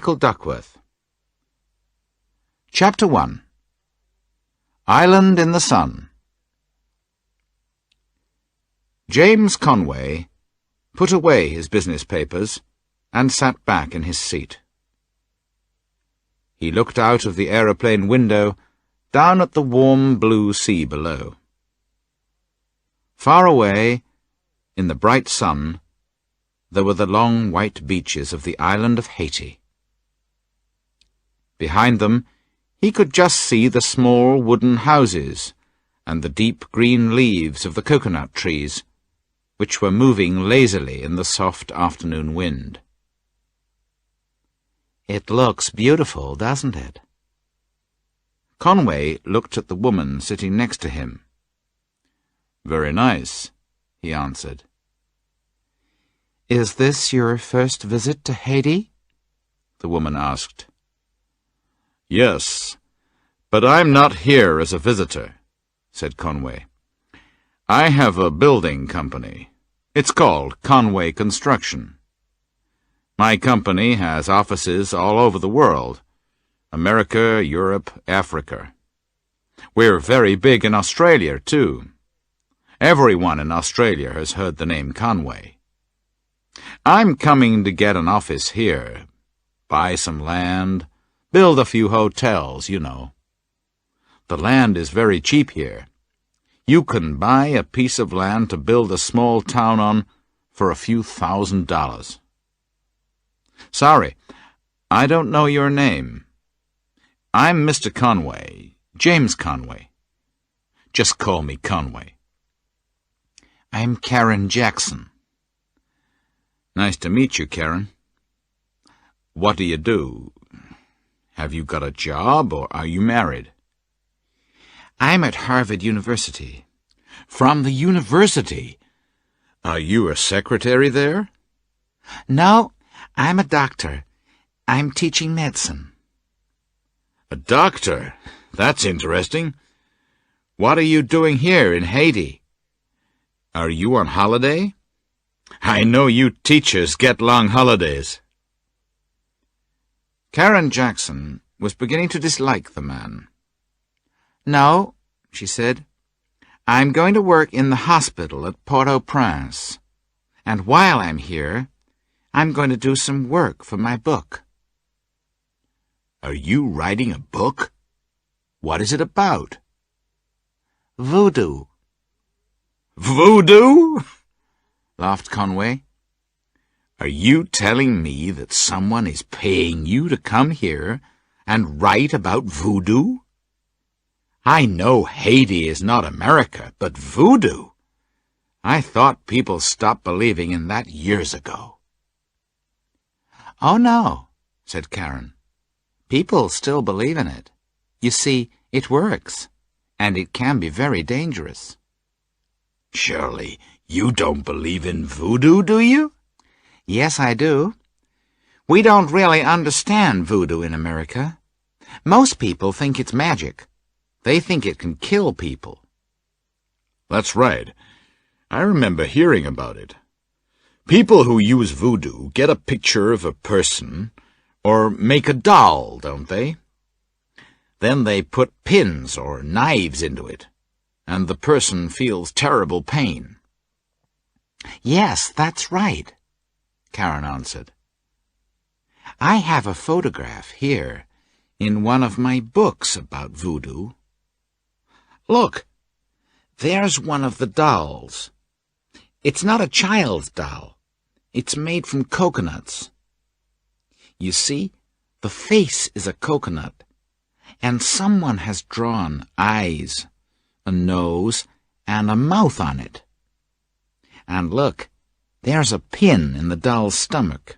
Michael Duckworth. Chapter 1. Island in the Sun. James Conway put away his business papers and sat back in his seat. He looked out of the aeroplane window down at the warm blue sea below. Far away, in the bright sun, there were the long white beaches of the island of Haiti. Behind them, he could just see the small wooden houses and the deep green leaves of the coconut trees, which were moving lazily in the soft afternoon wind. "It looks beautiful, doesn't it?" Conway looked at the woman sitting next to him. "Very nice," he answered. "Is this your first visit to Haiti?" the woman asked. "Yes, but I'm not here as a visitor," said Conway. "I have a building company. It's called Conway Construction. My company has offices all over the world, America, Europe, Africa. We're very big in Australia, too. Everyone in Australia has heard the name Conway. I'm coming to get an office here, buy some land, build a few hotels, you know. The land is very cheap here. You can buy a piece of land to build a small town on for a few $1,000s. Sorry, I don't know your name. I'm Mr. Conway, James Conway. Just call me Conway." "I'm Karen Jackson." "Nice to meet you, Karen. What do you do? Have you got a job, or are you married?" "I'm at Harvard University." "From the university? Are you a secretary there?" "No, I'm a doctor. I'm teaching medicine." "A doctor? That's interesting. What are you doing here in Haiti? Are you on holiday? I know you teachers get long holidays." Karen Jackson was beginning to dislike the man. "No," she said, "I'm going to work in the hospital at Port-au-Prince, and while I'm here, I'm going to do some work for my book." "Are you writing a book? What is it about?" "Voodoo." "Voodoo?" laughed Conway. "Are you telling me that someone is paying you to come here and write about voodoo? I know Haiti is not America, but voodoo? I thought people stopped believing in that years ago." "Oh, no," said Karen. "People still believe in it. You see, it works, and it can be very dangerous." "Surely you don't believe in voodoo, do you?" "Yes, I do. We don't really understand voodoo in America. Most people think it's magic. They think it can kill people." "That's right. I remember hearing about it. People who use voodoo get a picture of a person, or make a doll, don't they? Then they put pins or knives into it, and the person feels terrible pain." "Yes, that's right," Karen answered. "I have a photograph here in one of my books about voodoo. Look, there's one of the dolls. It's not a child's doll. It's made from coconuts. You see, the face is a coconut, and someone has drawn eyes, a nose, and a mouth on it. And look, there's a pin in the doll's stomach.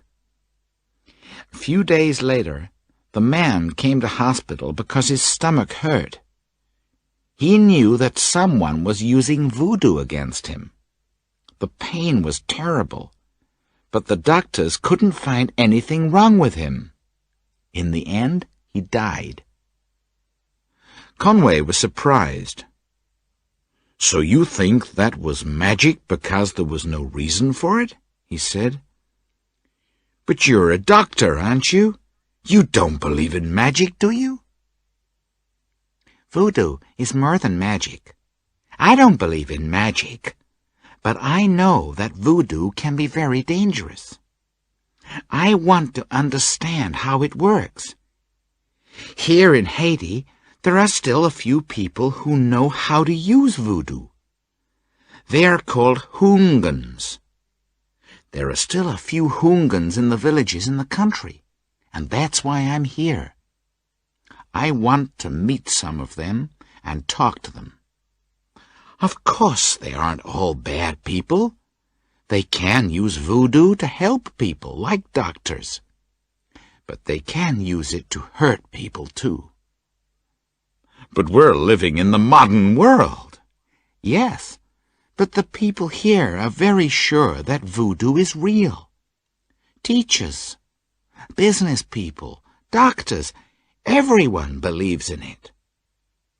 A few days later, the man came to hospital because his stomach hurt. He knew that someone was using voodoo against him. The pain was terrible, but the doctors couldn't find anything wrong with him. In the end, he died." Conway was surprised. "So you think that was magic because there was no reason for it?" he said. "But you're a doctor, aren't you? You don't believe in magic, do you? Voodoo is more than magic. I don't believe in magic, but I know that voodoo can be very dangerous. I want to understand how it works. Here in Haiti, there are still a few people who know how to use voodoo. They are called Houngans. There are still a few Houngans in the villages in the country, and that's why I'm here. I want to meet some of them and talk to them. Of course, they aren't all bad people. They can use voodoo to help people, like doctors. But they can use it to hurt people, too. But we're living in the modern world. Yes, but the people here are very sure that voodoo is real. Teachers, business people, doctors, everyone believes in it.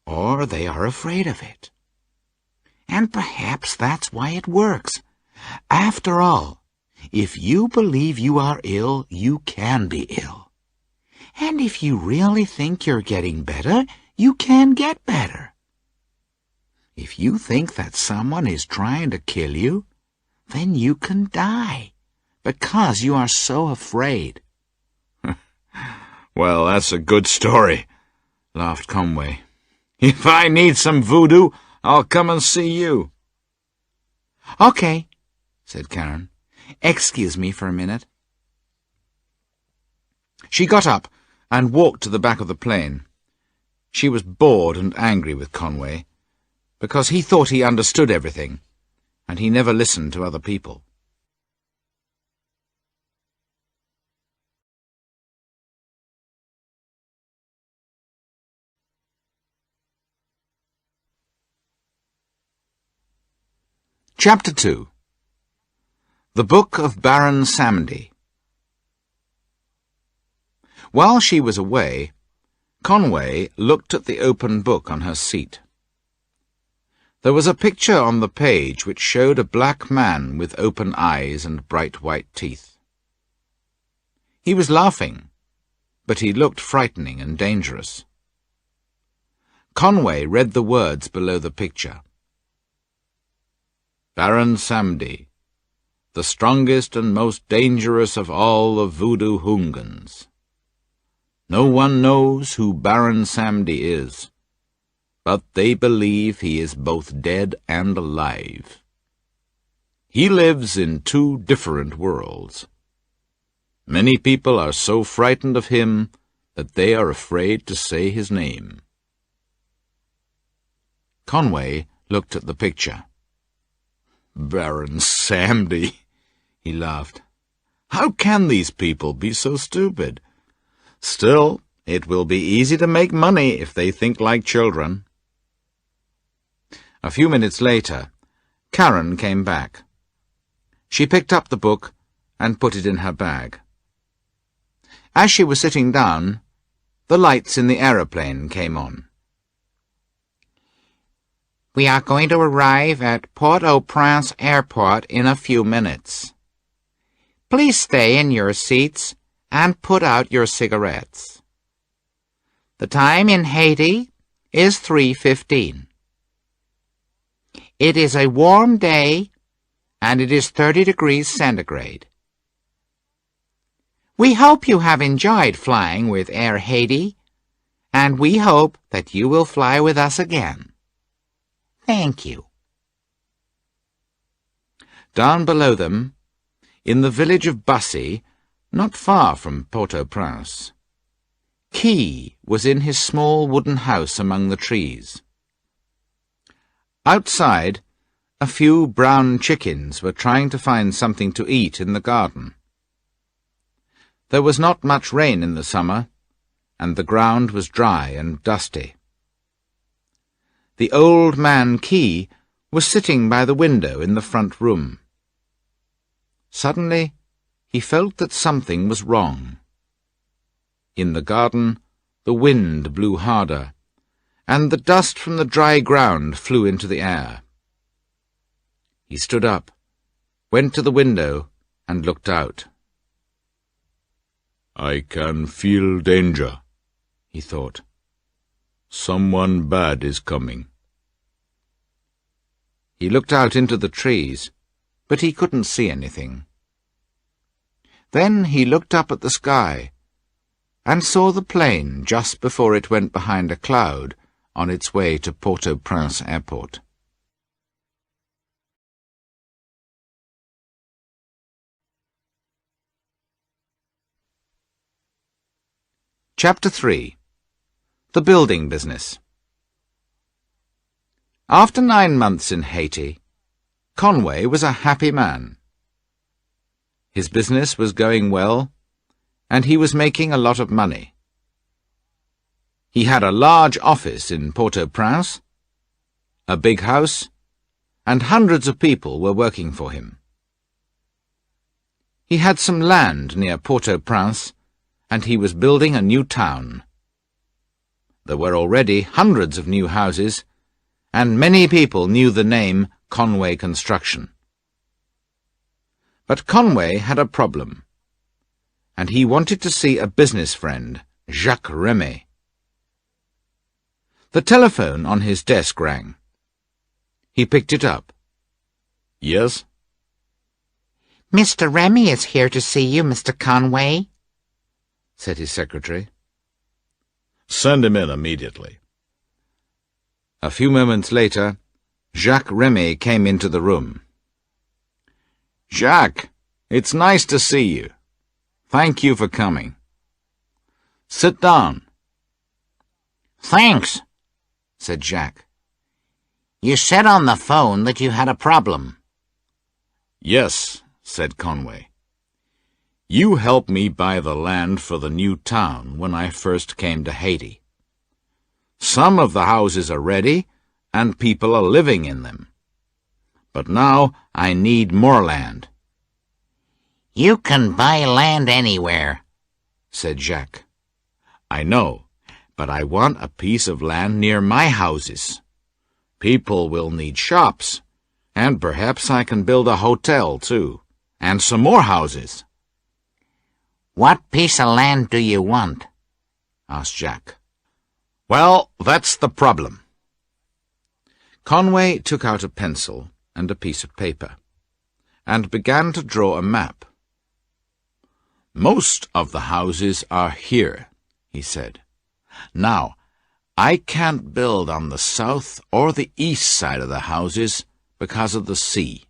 Or they are afraid of it. And perhaps that's why it works. After all, if you believe you are ill, you can be ill. And if you really think you're getting better, you can get better. If you think that someone is trying to kill you, then you can die, because you are so afraid. Well, that's a good story, laughed Conway. If I need some voodoo, I'll come and see you. Okay, said Karen. Excuse me for a minute. She got up and walked to the back of the plane. She was bored and angry with Conway, because he thought he understood everything, and he never listened to other people. Chapter 2. The Book of Baron Samedi. While she was away, Conway looked at the open book on her seat. There was a picture on the page which showed a black man with open eyes and bright white teeth. He was laughing, but he looked frightening and dangerous. Conway read the words below the picture. Baron Samedi, the strongest and most dangerous of all the voodoo Houngans. No one knows who Baron Samedi is, but they believe he is both dead and alive. He lives in 2 different worlds. Many people are so frightened of him that they are afraid to say his name. Conway looked at the picture. Baron Samedi, he laughed. How can these people be so stupid? Still, it will be easy to make money if they think like children. A few minutes later, Karen came back. She picked up the book and put it in her bag. As she was sitting down, the lights in the aeroplane came on. We are going to arrive at Port-au-Prince Airport in a few minutes. Please stay in your seats and put out your cigarettes. The time in Haiti is 3:15. It is a warm day, and it is 30 degrees centigrade. We hope you have enjoyed flying with Air Haiti, and we hope that you will fly with us again. Thank you. Down below them, in the village of Bussy, not far from Port-au-Prince, Key was in his small wooden house among the trees. Outside, a few brown chickens were trying to find something to eat in the garden. There was not much rain in the summer, and the ground was dry and dusty. The old man Key was sitting by the window in the front room. Suddenly, he felt that something was wrong. In the garden, the wind blew harder, and the dust from the dry ground flew into the air. He stood up, went to the window, and looked out. I can feel danger, he thought. Someone bad is coming. He looked out into the trees, but he couldn't see anything. Then he looked up at the sky and saw the plane just before it went behind a cloud on its way to Port-au-Prince Airport. Chapter 3. The Building Business. After 9 months in Haiti, Conway was a happy man. His business was going well, and he was making a lot of money. He had a large office in Port-au-Prince, a big house, and hundreds of people were working for him. He had some land near Port-au-Prince, and he was building a new town. There were already hundreds of new houses, and many people knew the name Conway Construction. But Conway had a problem, and he wanted to see a business friend, Jacques Remy. The telephone on his desk rang. He picked it up. Yes? Mr. Remy is here to see you, Mr. Conway, said his secretary. Send him in immediately. A few moments later, Jacques Remy came into the room. Jacques, it's nice to see you. Thank you for coming. Sit down. Thanks, said Jacques. You said on the phone that you had a problem. Yes, said Conway. You helped me buy the land for the new town when I first came to Haiti. Some of the houses are ready, and people are living in them. But now I need more land. You can buy land anywhere, said Jacques. I know, but I want a piece of land near my houses. People will need shops, and perhaps I can build a hotel, too, and some more houses. What piece of land do you want? asked Jacques. Well, that's the problem. Conway took out a pencil and a piece of paper, and began to draw a map. Most of the houses are here, he said. Now, I can't build on the south or the east side of the houses because of the sea.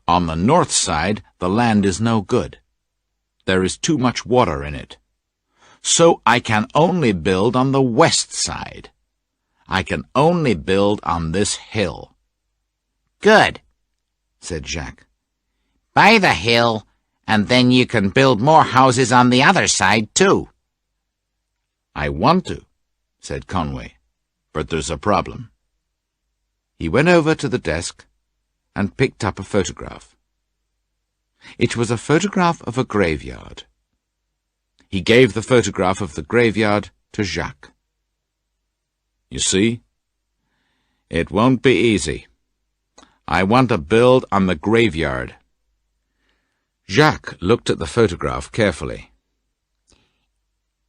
On the north side, the land is no good. There is too much water in it. So I can only build on the west side. I can only build on this hill. Good, said Jacques. Buy the hill, and then you can build more houses on the other side, too. I want to, said Conway, but there's a problem. He went over to the desk and picked up a photograph. It was a photograph of a graveyard. He gave the photograph of the graveyard to Jacques. You see? It won't be easy. I want to build on the graveyard. Jacques looked at the photograph carefully.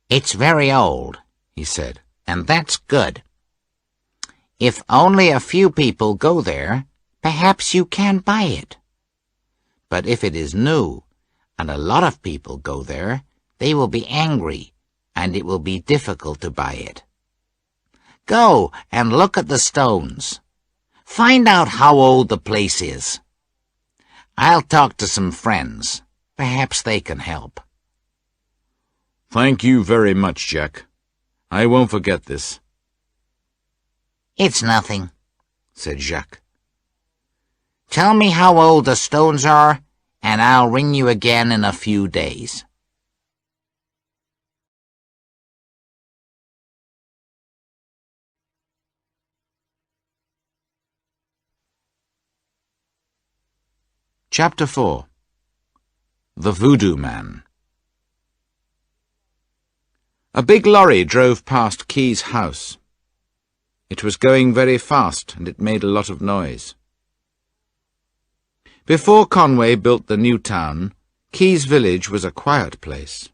It's very old, he said, and that's good. If only a few people go there, perhaps you can buy it. But if it is new, and a lot of people go there, they will be angry, and it will be difficult to buy it. Go and look at the stones. Find out how old the place is. I'll talk to some friends. Perhaps they can help. Thank you very much, Jack. I won't forget this. It's nothing, said Jacques. Tell me how old the stones are, and I'll ring you again in a few days. Chapter 4. The Voodoo Man. A big lorry drove past Key's house. It was going very fast, and it made a lot of noise. Before Conway built the new town, Key's village was a quiet place.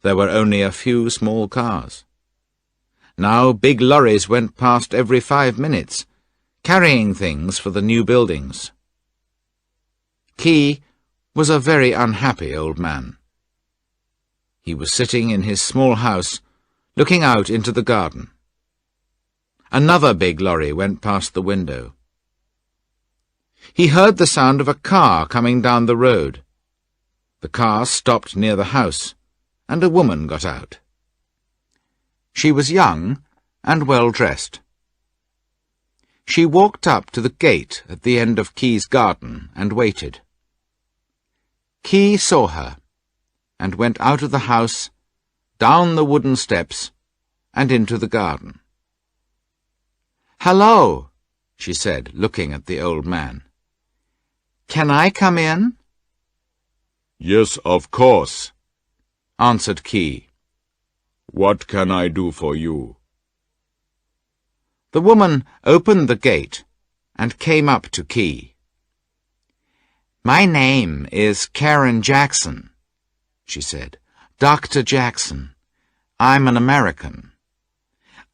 there were only a few small cars. Now big lorries went past every 5 minutes, carrying things for the new buildings. Key was a very unhappy old man. He was sitting in his small house, looking out into the garden. Another big lorry went past the window. He heard the sound of a car coming down the road. The car stopped near the house, and a woman got out. She was young and well-dressed. She walked up to the gate at the end of Key's garden and waited. Key saw her, and went out of the house, down the wooden steps, and into the garden. "Hello," she said, looking at the old man. "Can I come in?" "Yes, of course," answered Key. "What can I do for you?" The woman opened the gate and came up to Key. "My name is Karen Jackson," she said. "Dr. Jackson. I'm an American.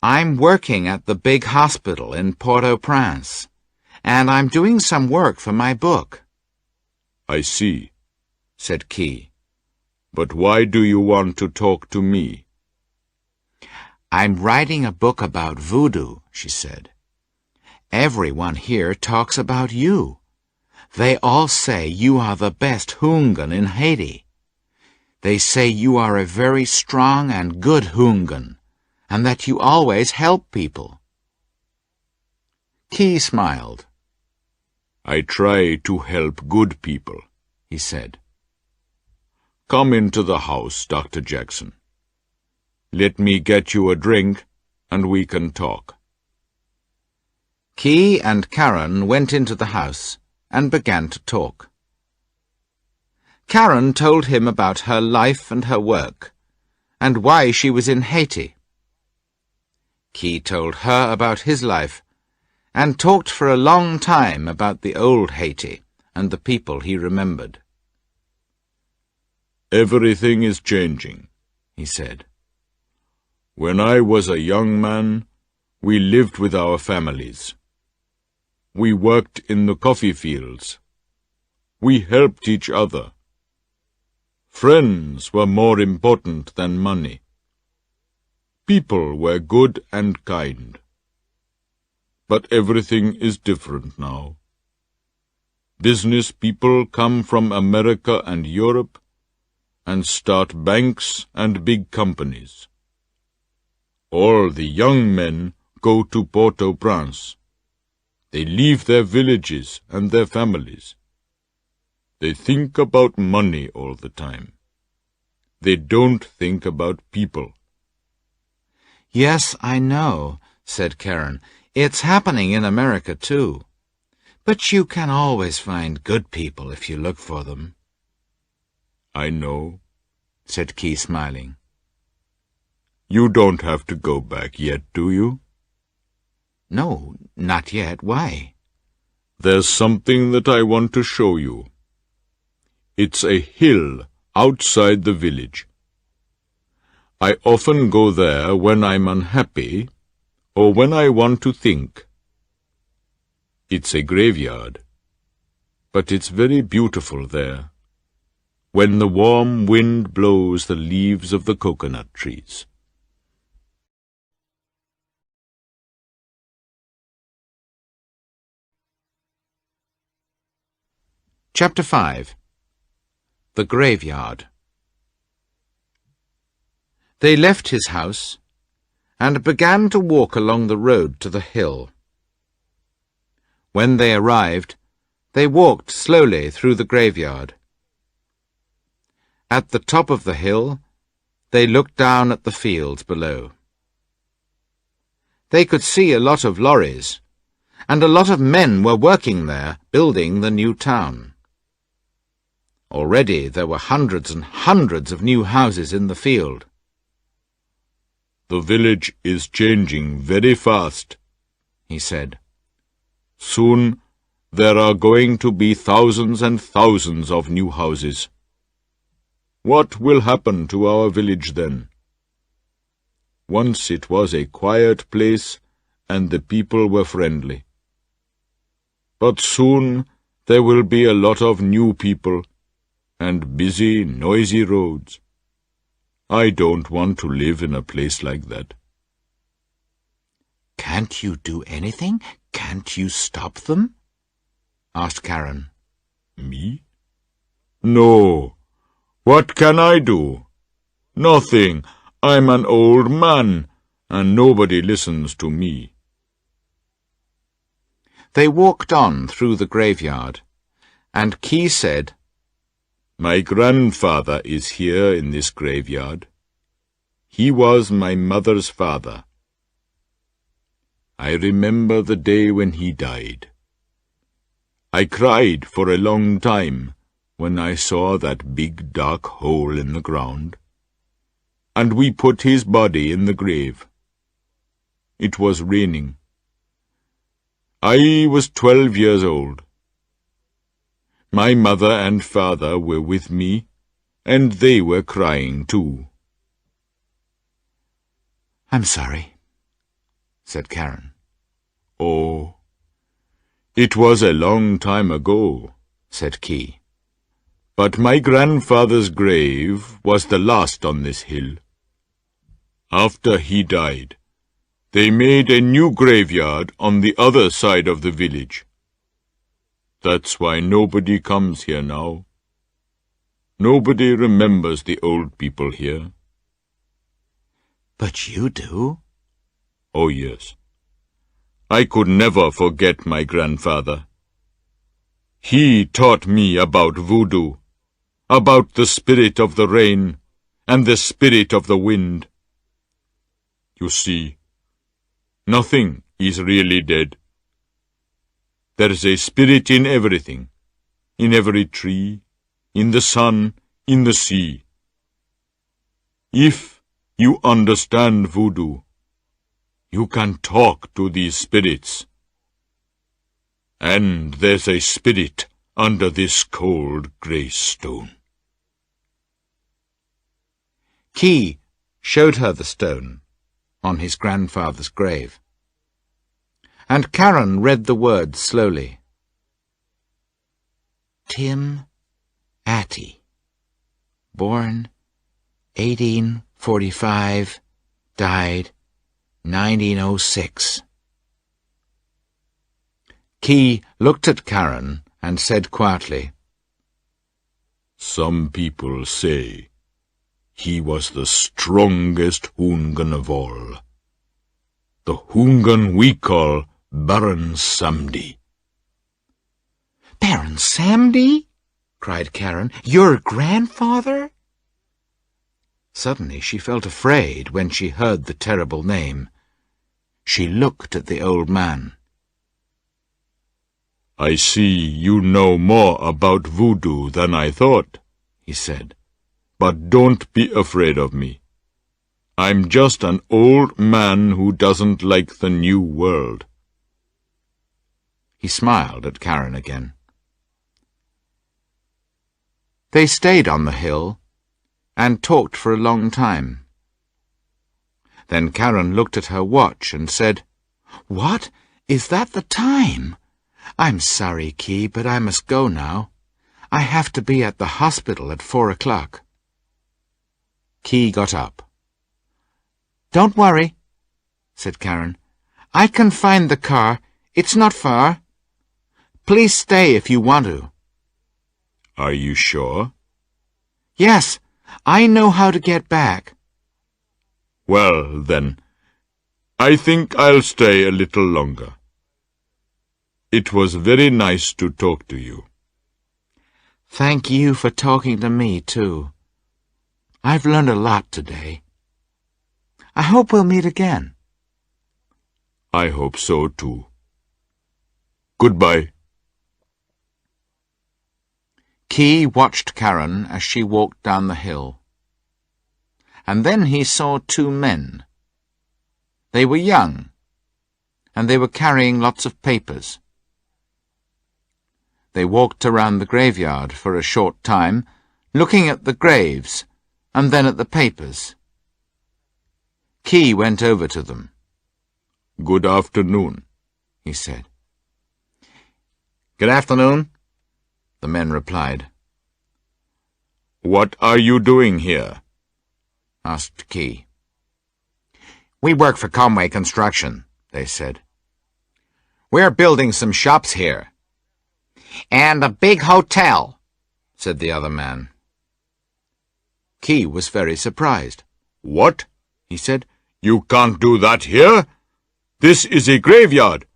I'm working at the big hospital in Port-au-Prince, and I'm doing some work for my book." "I see," said Key. "But why do you want to talk to me?" "I'm writing a book about voodoo," she said. "Everyone here talks about you. They all say you are the best houngan in Haiti. They say you are a very strong and good houngan, and that you always help people." Key smiled. "I try to help good people," he said. "Come into the house, Dr. Jackson. Let me get you a drink, and we can talk." Key and Karen went into the house and began to talk. Karen told him about her life and her work, and why she was in Haiti. Key told her about his life, and talked for a long time about the old Haiti and the people he remembered. "Everything is changing," he said. "When I was a young man, we lived with our families. We worked in the coffee fields. We helped each other. Friends were more important than money. People were good and kind. But everything is different now. Business people come from America and Europe and start banks and big companies. All the young men go to Port-au-Prince. They leave their villages and their families. They think about money all the time. They don't think about people." "Yes, I know," said Karen. "It's happening in America, too. But you can always find good people if you look for them." "I know," said Key, smiling. "You don't have to go back yet, do you?" "No, not yet. Why?" "There's something that I want to show you. It's a hill outside the village. I often go there when I'm unhappy, or when I want to think. It's a graveyard, but it's very beautiful there, when the warm wind blows the leaves of the coconut trees." Chapter 5. The Graveyard. They left his house and began to walk along the road to the hill. When they arrived, they walked slowly through the graveyard. At the top of the hill, they looked down at the fields below. They could see a lot of lorries, and a lot of men were working there, building the new town. Already there were hundreds and hundreds of new houses in the field. "The village is changing very fast," he said. "Soon there are going to be thousands and thousands of new houses." What will happen to our village then? Once it was a quiet place, and the people were friendly. But soon there will be a lot of new people, and busy, noisy roads. I don't want to live in a place like that. Can't you do anything? Can't you stop them? Asked Karen. Me? No. What can I do? Nothing. I'm an old man, and nobody listens to me. They walked on through the graveyard, and Key said, My grandfather is here in this graveyard. He was my mother's father. I remember the day when he died. I cried for a long time when I saw that big dark hole in the ground, and we put his body in the grave. It was raining. I was 12 years old. My mother and father were with me, and they were crying too. I'm sorry, said Karen. Oh, it was a long time ago, said Key. But my grandfather's grave was the last on this hill. After he died, they made a new graveyard on the other side of the village. That's why nobody comes here now. Nobody remembers the old people here. But you do. Oh, yes. I could never forget my grandfather. He taught me about voodoo, about the spirit of the rain and the spirit of the wind. You see, nothing is really dead. There's a spirit in everything, in every tree, in the sun, in the sea. If you understand voodoo, you can talk to these spirits. And there's a spirit under this cold grey stone. Key showed her the stone on his grandfather's grave, and Karen read the words slowly. Tim Atty, born 1845, died 1906. Key looked at Karen and said quietly, Some people say he was the strongest Hoongan of all. The Hoongan we call Baron Samedi. Baron Samedi? Cried Karen. Your grandfather? Suddenly she felt afraid when she heard the terrible name. She looked at the old man. I see you know more about voodoo than I thought, he said. But don't be afraid of me. I'm just an old man who doesn't like the new world. He smiled at Karen again. They stayed on the hill and talked for a long time. Then Karen looked at her watch and said, What? Is that the time? I'm sorry, Key, but I must go now. I have to be at the hospital at 4 o'clock. Key got up. Don't worry, said Karen. I can find the car. It's not far. Please stay if you want to. Are you sure? Yes, I know how to get back. Well, then, I think I'll stay a little longer. It was very nice to talk to you. Thank you for talking to me, too. I've learned a lot today. I hope we'll meet again. I hope so, too. Goodbye. Key watched Karen as she walked down the hill. And then he saw two men. They were young, and they were carrying lots of papers. They walked around the graveyard for a short time, looking at the graves and then at the papers. Key went over to them. "Good afternoon," he said. "Good afternoon," the men replied. "What are you doing here?" asked Key. "We work for Conway Construction," they said. "We're building some shops here." "And a big hotel," said the other man. Key was very surprised. "What?" he said. "You can't do that here. This is a graveyard.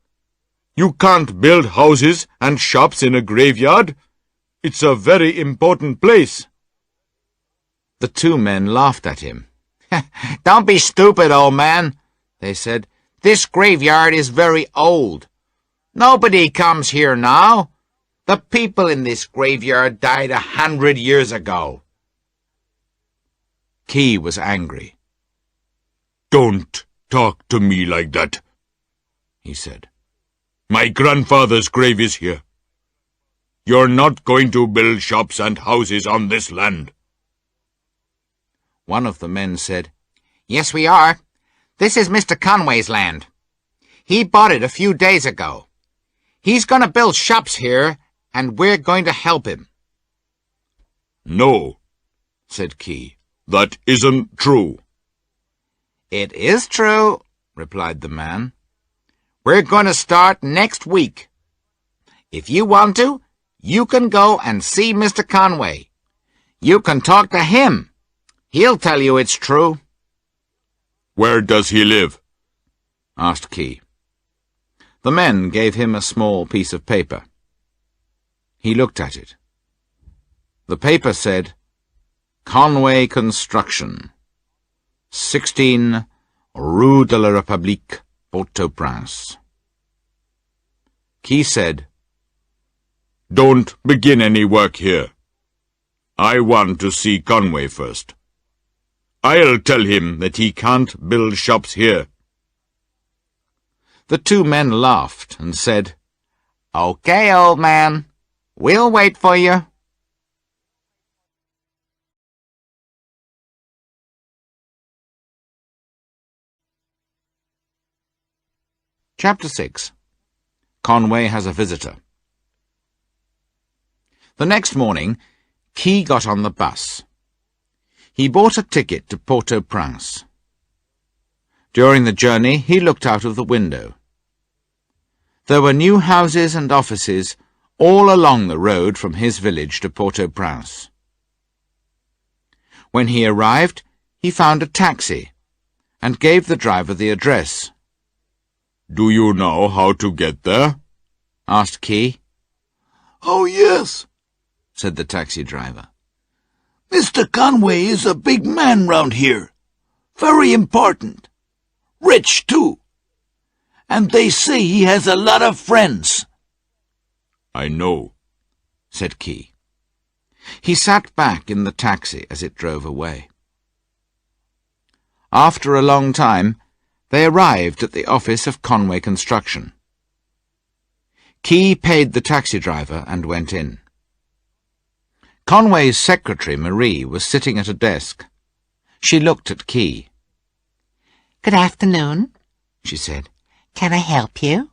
You can't build houses and shops in a graveyard. It's a very important place." The two men laughed at him. "Don't be stupid, old man," they said. "This graveyard is very old. Nobody comes here now. The people in this graveyard died 100 years ago." Key was angry. "Don't talk to me like that," he said. "My grandfather's grave is here. You're not going to build shops and houses on this land." One of the men said, "Yes, we are. This is Mr. Conway's land. He bought it a few days ago. He's going to build shops here, and we're going to help him." "No," said Key. "that isn't true." "It is true," replied the man. "We're going to start next week. If you want to, you can go and see Mr. Conway. You can talk to him. He'll tell you it's true." "Where does he live?" asked Key. The men gave him a small piece of paper. He looked at it. The paper said, "Conway Construction, 16 Rue de la République, Port-au-Prince." Key said, "Don't begin any work here. I want to see Conway first. I'll tell him that he can't build shops here." The two men laughed and said, "Okay, old man. We'll wait for you." Chapter 6. Conway has a visitor. The next morning, Key got on the bus. He bought a ticket to Port-au-Prince. During the journey, he looked out of the window. There were new houses and offices all along the road from his village to Port-au-Prince. When he arrived, he found a taxi and gave the driver the address. "Do you know how to get there?" asked Key. "Oh, yes," said the taxi driver. "Mr. Conway is a big man round here. Very important. Rich, too. And they say he has a lot of friends." "I know," said Key. He sat back in the taxi as it drove away. After a long time, they arrived at the office of Conway Construction. Key paid the taxi driver and went in. Conway's secretary, Marie, was sitting at a desk. She looked at Key. "Good afternoon," she said. "Can I help you?"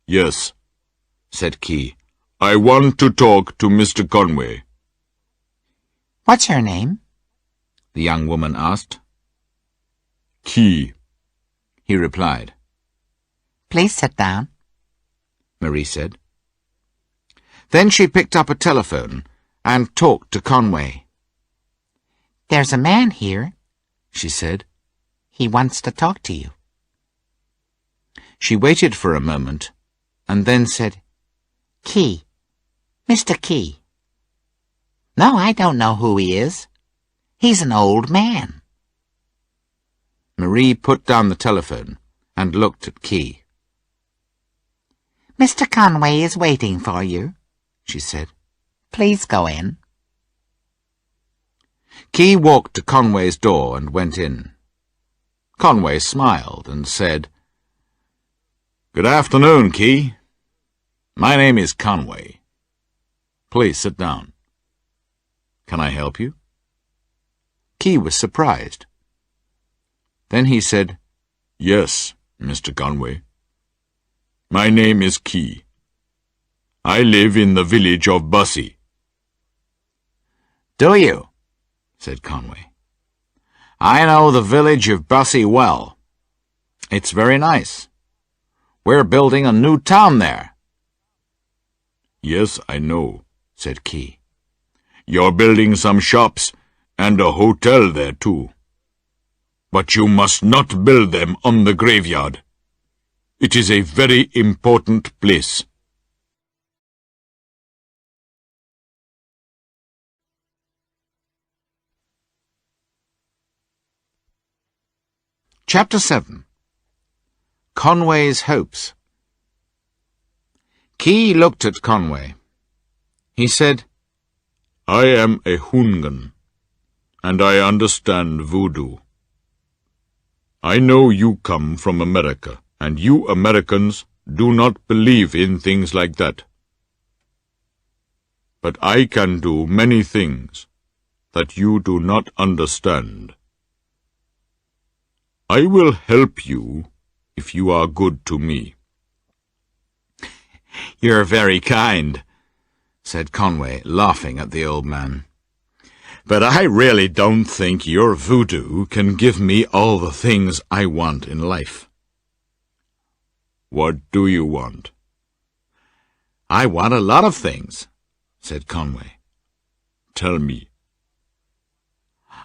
"Yes," said Key. "I want to talk to Mr. Conway." "What's your name?" the young woman asked. "Key," he replied. "Please sit down," Marie said. Then she picked up a telephone and talked to Conway. "There's a man here," she said. "He wants to talk to you." She waited for a moment and then said, "Key. Mr. Key." "No, I don't know who he is. He's an old man." Marie put down the telephone and looked at Key. "Mr. Conway is waiting for you," she said. "Please go in." Key walked to Conway's door and went in. Conway smiled and said, "Good afternoon, Key. My name is Conway. Please sit down." Can I help you?" Key was surprised. Then he said, "Yes, Mr. Conway. My name is Key. I live in the village of Bussy." "Do you?" said Conway. "I know the village of Bussy well. It's very nice. We're building a new town there." "Yes, I know," said Key. "You're building some shops and a hotel there too. But you must not build them on the graveyard. It is a very important place." Chapter 7. Conway's Hopes. Key looked at Conway. He said, "I am a Hungan, and I understand voodoo. I know you come from America, and you Americans do not believe in things like that. But I can do many things that you do not understand. I will help you if you are good to me." "You're very kind," said Conway, laughing at the old man. "But I really don't think your voodoo can give me all the things I want in life." "What do you want?" "I want a lot of things," said Conway. "Tell me."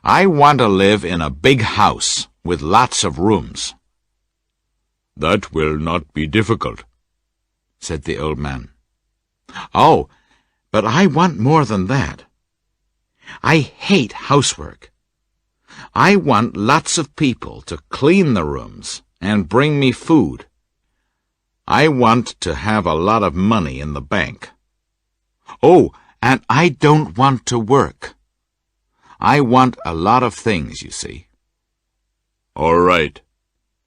"I want to live in a big house with lots of rooms." "That will not be difficult," said the old man. "Oh, but I want more than that. I hate housework. I want lots of people to clean the rooms and bring me food. I want to have a lot of money in the bank. Oh, and I don't want to work. I want a lot of things, you see." "All right,"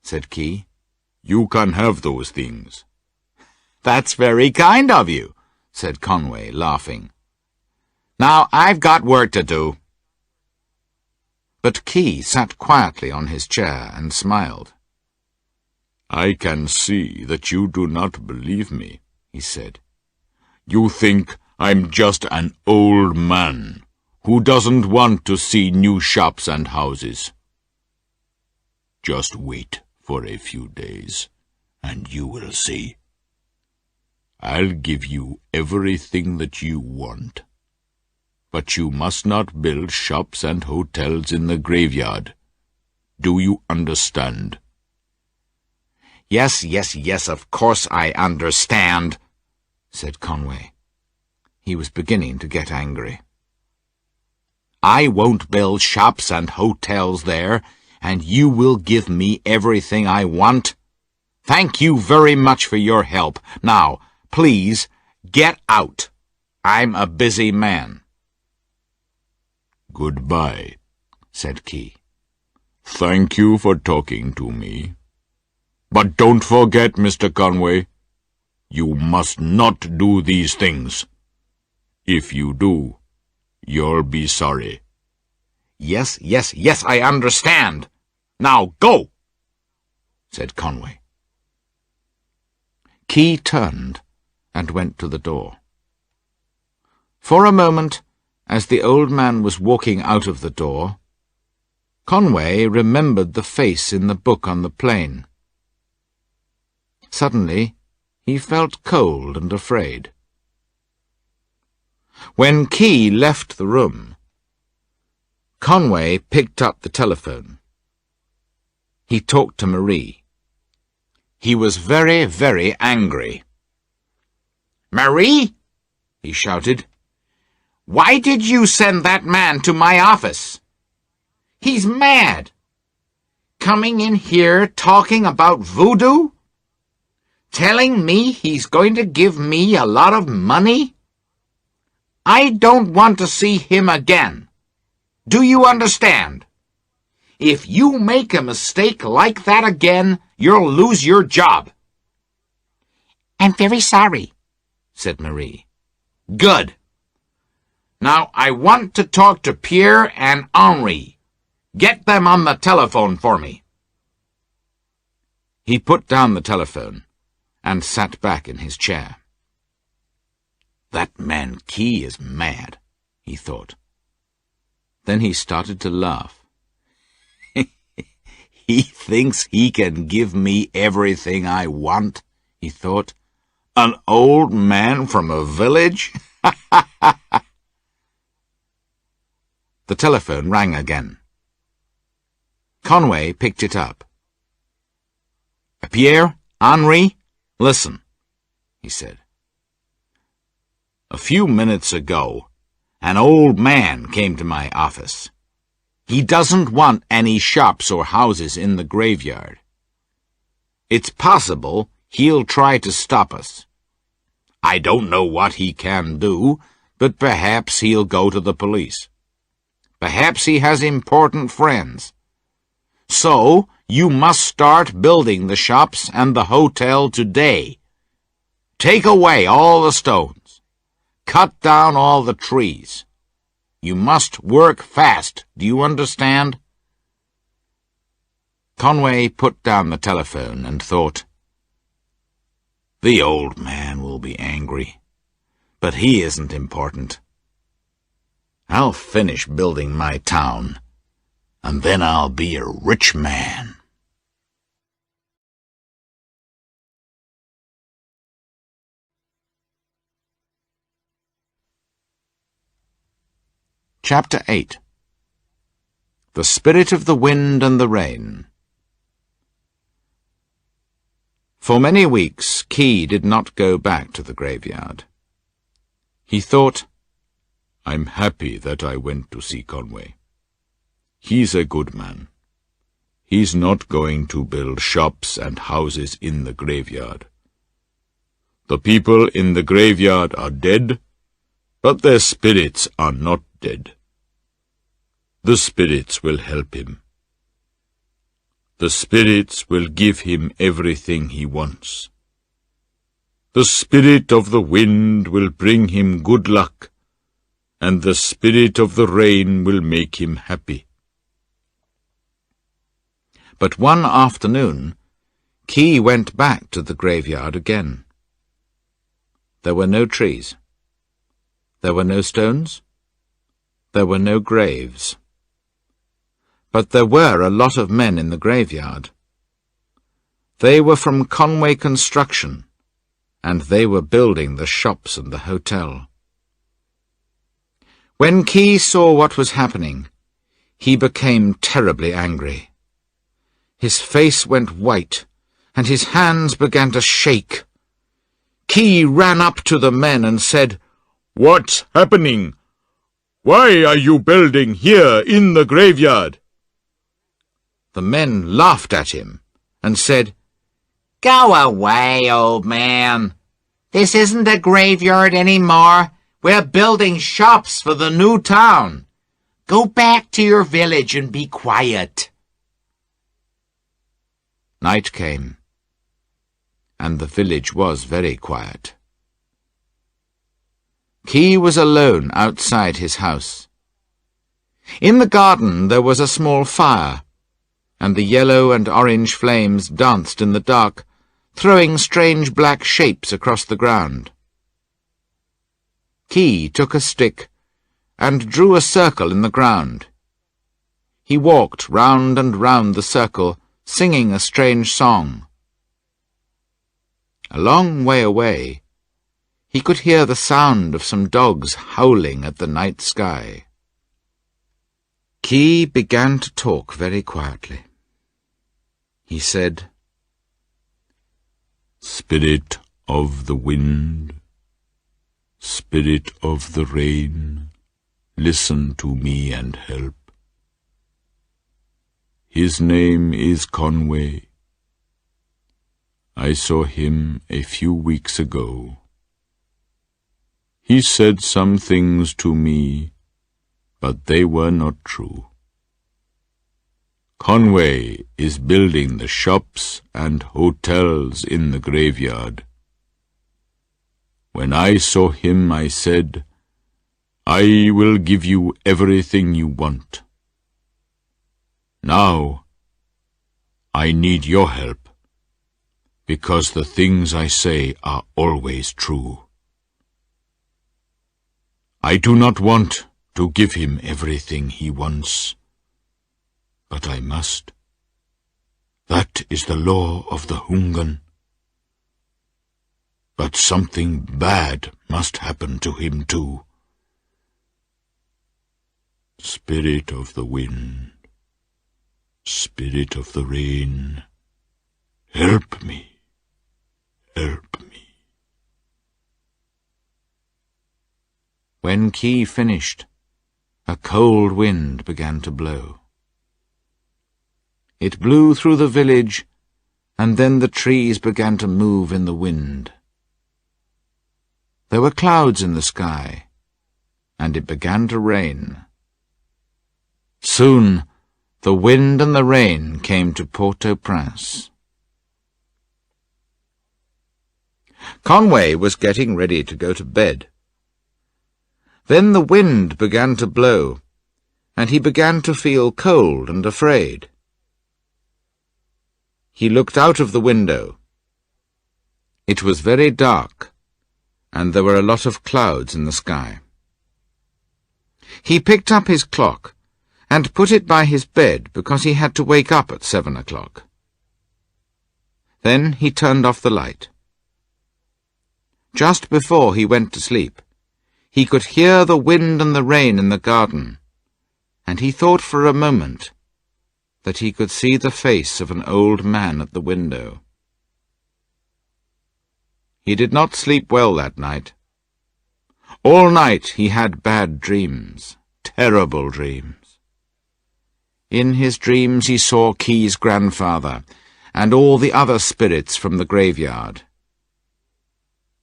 said Key. "You can have those things." "That's very kind of you," said Conway, laughing. "Now I've got work to do." But Key sat quietly on his chair and smiled. "I can see that you do not believe me," he said. "You think I'm just an old man who doesn't want to see new shops and houses. Just wait for a few days, and you will see. I'll give you everything that you want. But you must not build shops and hotels in the graveyard. Do you understand?" Yes, of course I understand," said Conway. He was beginning to get angry. "I won't build shops and hotels there, and you will give me everything I want. Thank you very much for your help. Now, please, get out. I'm a busy man." "Goodbye," said Key. "Thank you for talking to me. But don't forget, Mr. Conway, you must not do these things. If you do, you'll be sorry." Yes, I understand. Now go," said Conway. Key turned and went to the door. For a moment, as the old man was walking out of the door, Conway remembered the face in the book on the plain. Suddenly, he felt cold and afraid. When Key left the room, Conway picked up the telephone. He talked to Marie. He was very, very angry. "Marie," he shouted, "why did you send that man to my office? He's mad. Coming in here talking about voodoo? Telling me he's going to give me a lot of money? I don't want to see him again. Do you understand? If you make a mistake like that again, you'll lose your job." "I'm very sorry," said Marie. "Good. Now I want to talk to Pierre and Henri. Get them on the telephone for me." He put down the telephone and sat back in his chair. "That man Key is mad," he thought. Then he started to laugh. "He thinks he can give me everything I want," he thought. "An old man from a village?" The telephone rang again. Conway picked it up. "Pierre, Henri, listen," he said. "A few minutes ago, an old man came to my office. He doesn't want any shops or houses in the graveyard. It's possible he'll try to stop us. I don't know what he can do, but perhaps he'll go to the police. Perhaps he has important friends. So, you must start building the shops and the hotel today. Take away all the stones. Cut down all the trees. You must work fast, do you understand?" Conway put down the telephone and thought, "The old man will be angry, but he isn't important. I'll finish building my town, and then I'll be a rich man." Chapter 8. The Spirit of the Wind and the Rain. For many weeks, Key did not go back to the graveyard. He thought, "I'm happy that I went to see Conway. He's a good man. He's not going to build shops and houses in the graveyard. The people in the graveyard are dead, but their spirits are not dead. The spirits will help him. The spirits will give him everything he wants. The spirit of the wind will bring him good luck, and the spirit of the rain will make him happy." But one afternoon, Key went back to the graveyard again. There were no trees. There were no stones. There were no graves. But there were a lot of men in the graveyard. They were from Conway Construction, and they were building the shops and the hotel. When Key saw what was happening, he became terribly angry. His face went white, and his hands began to shake. Key ran up to the men and said, "What's happening? Why are you building here in the graveyard?" The men laughed at him and said, "Go away, old man. This isn't a graveyard anymore. We're building shops for the new town. Go back to your village and be quiet." Night came, and the village was very quiet. Key was alone outside his house. In the garden there was a small fire, and the yellow and orange flames danced in the dark, throwing strange black shapes across the ground. Key took a stick and drew a circle in the ground. He walked round and round the circle, singing a strange song. A long way away, he could hear the sound of some dogs howling at the night sky. Key began to talk very quietly. He said, "Spirit of the wind, spirit of the rain, listen to me and help. His name is Conway. I saw him a few weeks ago. He said some things to me, but they were not true. Conway is building the shops and hotels in the graveyard. When I saw him, I said, I will give you everything you want. Now, I need your help, because the things I say are always true. I do not want to give him everything he wants, but I must. That is the law of the Hungan. But something bad must happen to him too. Spirit of the wind, Spirit of the rain, help me, help me. When Ki finished, a cold wind began to blow. It blew through the village, and then the trees began to move in the wind. There were clouds in the sky, and it began to rain. Soon the wind and the rain came to Port-au-Prince. Conway was getting ready to go to bed. Then the wind began to blow, and he began to feel cold and afraid. He looked out of the window. It was very dark, and there were a lot of clouds in the sky. He picked up his clock and put it by his bed because he had to wake up at 7 o'clock. Then he turned off the light. Just before he went to sleep, he could hear the wind and the rain in the garden, and he thought for a moment that he could see the face of an old man at the window. He did not sleep well that night. All night he had bad dreams, terrible dreams. In his dreams he saw Ki's grandfather and all the other spirits from the graveyard.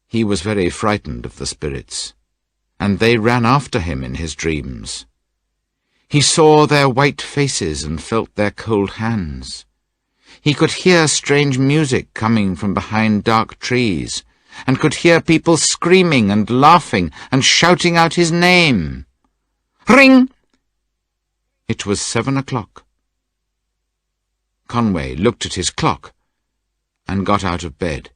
He was very frightened of the spirits, and they ran after him in his dreams. He saw their white faces and felt their cold hands. He could hear strange music coming from behind dark trees, and could hear people screaming and laughing and shouting out his name. Ring! It was 7 o'clock. Conway looked at his clock and got out of bed.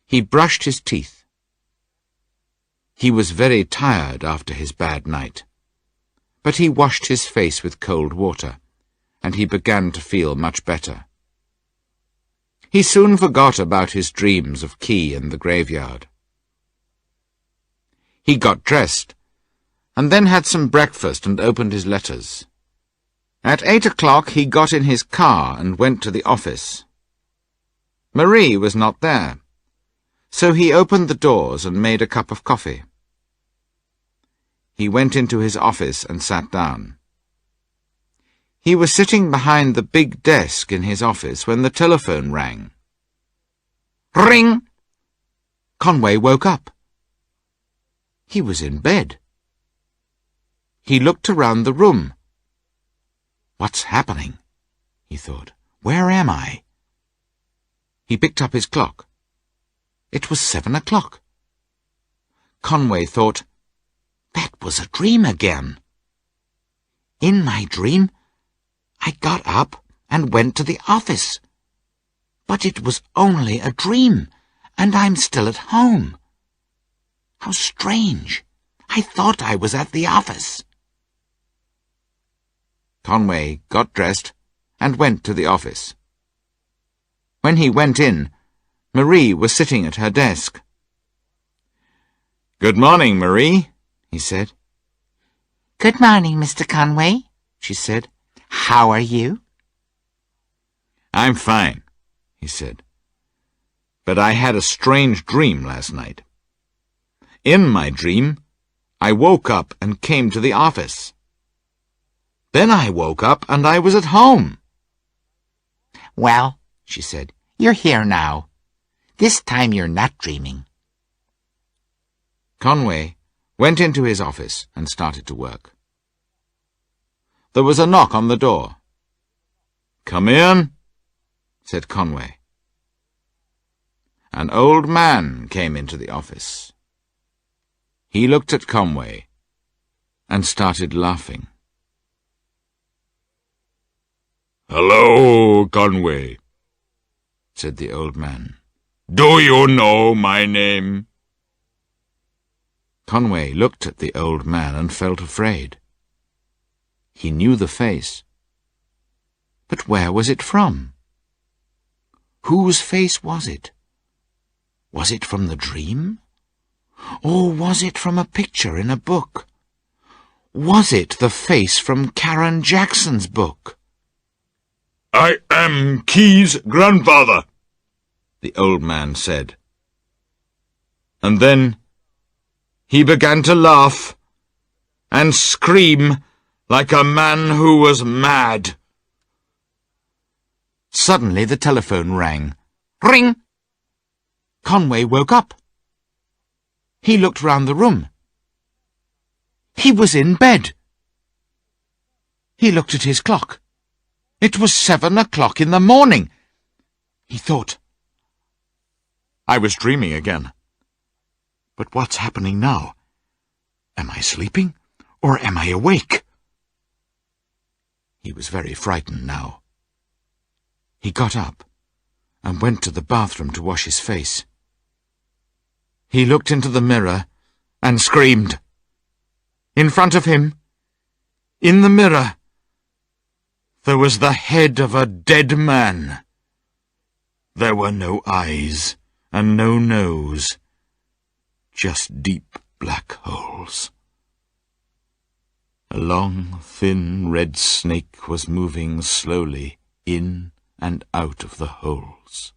He brushed his teeth. He was very tired after his bad night, but he washed his face with cold water, and he began to feel much better. He soon forgot about his dreams of Ki and the graveyard. He got dressed, and then had some breakfast and opened his letters. At 8 o'clock he got in his car and went to the office. Marie was not there, so he opened the doors and made a cup of coffee. He went into his office and sat down. He was sitting behind the big desk in his office when the telephone rang. Ring! Conway woke up. He was in bed. He looked around the room. What's happening? He thought. Where am I? He picked up his clock. It was 7 o'clock. Conway thought, that was a dream again. In my dream, I got up and went to the office. But it was only a dream, and I'm still at home. How strange. I thought I was at the office. Conway got dressed and went to the office. When he went in, Marie was sitting at her desk. "Good morning, Marie," he said. Good morning, Mr. Conway, she said. How are you? "I'm fine," he said. "But I had a strange dream last night. In my dream, I woke up and came to the office. Then I woke up and I was at home." Well, she said, you're here now. This time you're not dreaming. Conway went into his office and started to work. There was a knock on the door. "Come in," said Conway. An old man came into the office. He looked at Conway and started laughing. "Hello, Conway," said the old man. "Do you know my name?" Conway looked at the old man and felt afraid. He knew the face. But where was it from? Whose face was it? Was it from the dream? Or was it from a picture in a book? Was it the face from Karen Jackson's book? "I am Key's grandfather," the old man said. And then he began to laugh and scream like a man who was mad. Suddenly the telephone rang. Ring! Conway woke up. He looked round the room. He was in bed. He looked at his clock. It was 7 o'clock in the morning. He thought, I was dreaming again. But what's happening now? Am I sleeping, or am I awake? He was very frightened now. He got up and went to the bathroom to wash his face. He looked into the mirror and screamed. In front of him, in the mirror, there was the head of a dead man. There were no eyes and no nose, just deep black holes. A long, thin red snake was moving slowly in and out of the holes.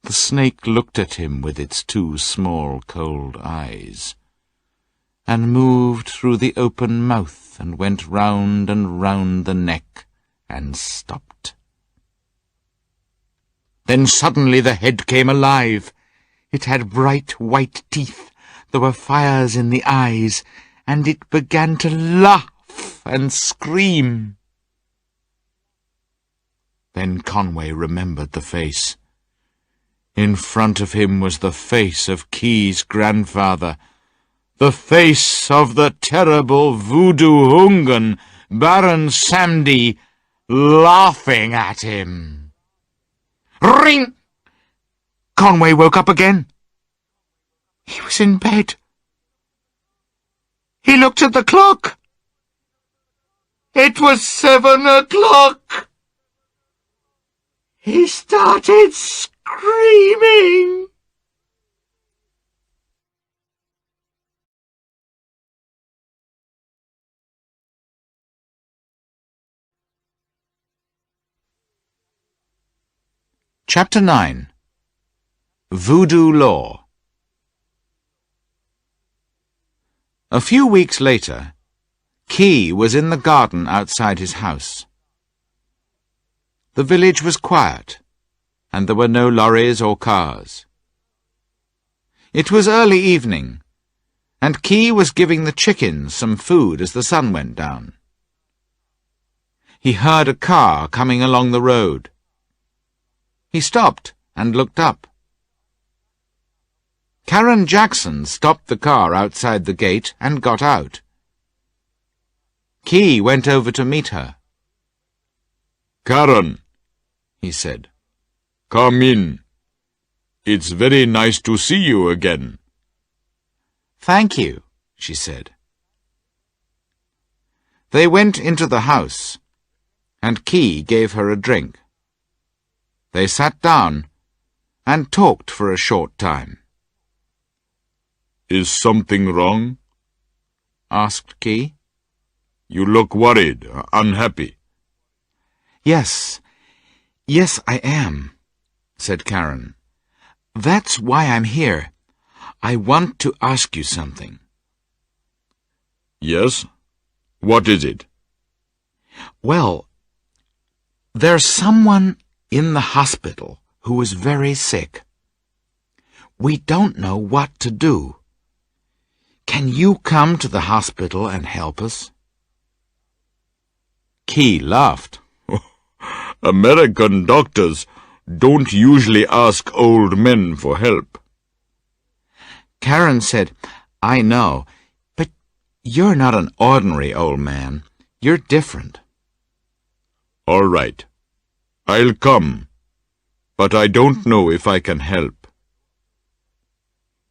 The snake looked at him with its 2 small, cold eyes, and moved through the open mouth and went round and round the neck and stopped. Then suddenly the head came alive. It had bright white teeth, there were fires in the eyes, and it began to laugh and scream. Then Conway remembered the face. In front of him was the face of Key's grandfather, the face of the terrible Voodoo Hungan, Baron Samedi, laughing at him. Ring! Conway woke up again. He was in bed. He looked at the clock. It was 7 o'clock. He started screaming. Chapter 9. Voodoo Law. A few weeks later, Key was in the garden outside his house. The village was quiet, and there were no lorries or cars. It was early evening, and Key was giving the chickens some food as the sun went down. He heard a car coming along the road. He stopped and looked up. Karen Jackson stopped the car outside the gate and got out. Key went over to meet her. "Karen," he said, "come in. It's very nice to see you again." "Thank you," she said. They went into the house, and Key gave her a drink. They sat down and talked for a short time. "Is something wrong?" asked Key. "You look worried, unhappy." Yes, I am," said Karen. "That's why I'm here. I want to ask you something." "Yes? What is it?" Well, there's someone in the hospital who is very sick. We don't know what to do. Can you come to the hospital and help us?" Key laughed. "American doctors don't usually ask old men for help." Karen said, "I know, but you're not an ordinary old man. You're different." All right. I'll come, but I don't know if I can help.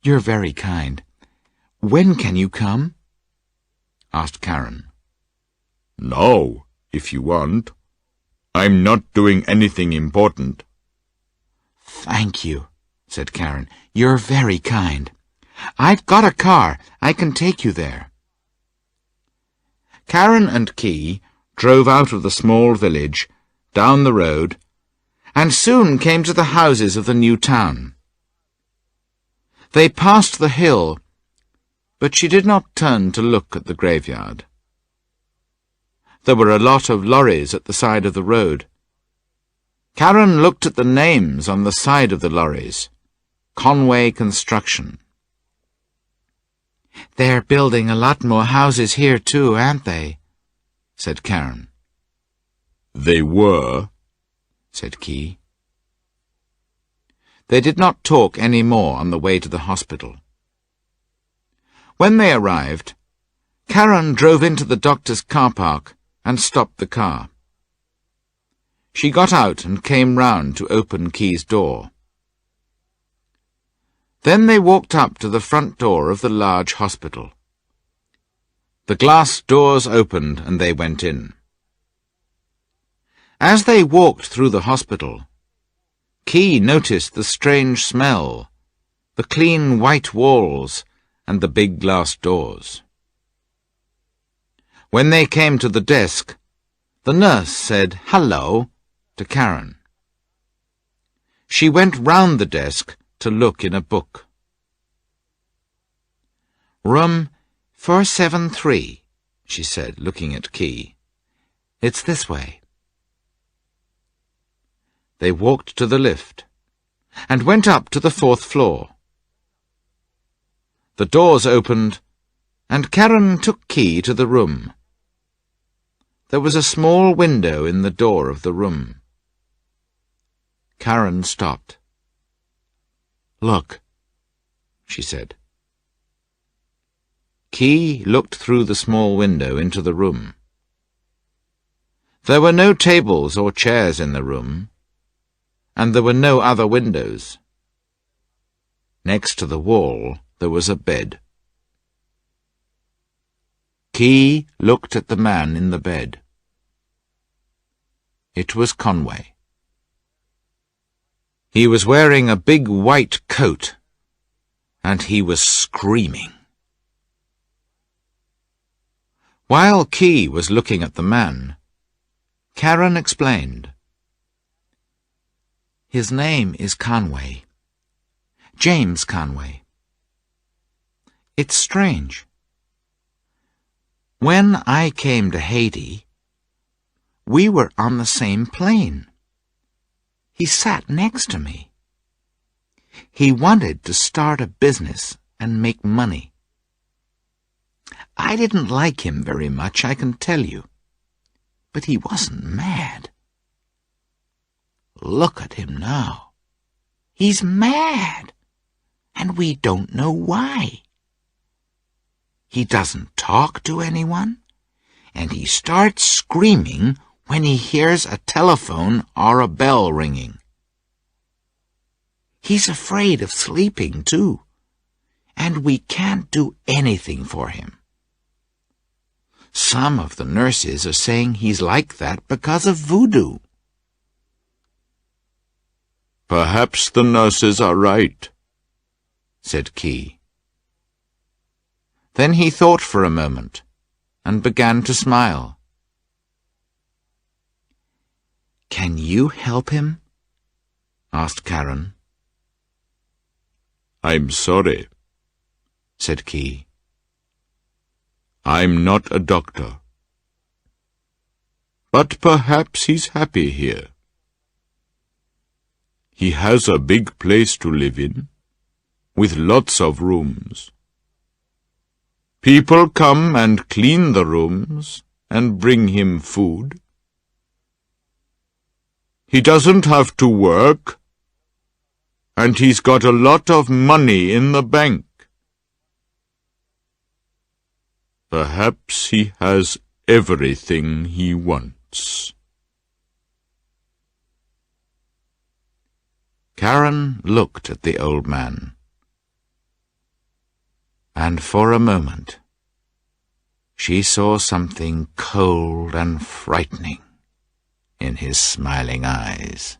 "You're very kind. When can you come?" asked Karen. Now, if you want. I'm not doing anything important. "Thank you," said Karen. "You're very kind. I've got a car. I can take you there." Karen and Key drove out of the small village, down the road, and soon came to the houses of the new town. They passed the hill, but she did not turn to look at the graveyard. There were a lot of lorries at the side of the road. Karen looked at the names on the side of the lorries. Conway Construction. "They're building a lot more houses here too, aren't they?" said Karen. They were, said Key. They did not talk any more on the way to the hospital. When they arrived, Karen drove into the doctor's car park and stopped the car. She got out and came round to open Key's door. Then they walked up to the front door of the large hospital. The glass doors opened and they went in. As they walked through the hospital, Key noticed the strange smell, the clean white walls, and the big glass doors. When they came to the desk, the nurse said "Hello" to Karen. She went round the desk to look in a book. "Room 473, she said, looking at Key. "It's this way." They walked to the lift and went up to the 4th floor. The doors opened, and Karen took Key to the room. There was a small window in the door of the room. Karen stopped. "Look," she said. Key looked through the small window into the room. There were no tables or chairs in the room, and there were no other windows. Next to the wall there was a bed. Key looked at the man in the bed. It was Conway. He was wearing a big white coat, and he was screaming. While Key was looking at the man, Karen explained. "His name is Conway. James Conway. It's strange. When I came to Haiti, we were on the same plane. He sat next to me. He wanted to start a business and make money. I didn't like him very much, I can tell you, but he wasn't mad. Look at him now. He's mad, and we don't know why. He doesn't talk to anyone, and he starts screaming when he hears a telephone or a bell ringing. He's afraid of sleeping, too, and we can't do anything for him. Some of the nurses are saying he's like that because of voodoo." Perhaps the nurses are right, said Key. Then he thought for a moment and began to smile. "Can you help him?" asked Karen. I'm sorry, said Key. I'm not a doctor. But perhaps he's happy here. He has a big place to live in, with lots of rooms. People come and clean the rooms and bring him food. He doesn't have to work, and he's got a lot of money in the bank. Perhaps he has everything he wants. Karen looked at the old man, and for a moment she saw something cold and frightening in his smiling eyes.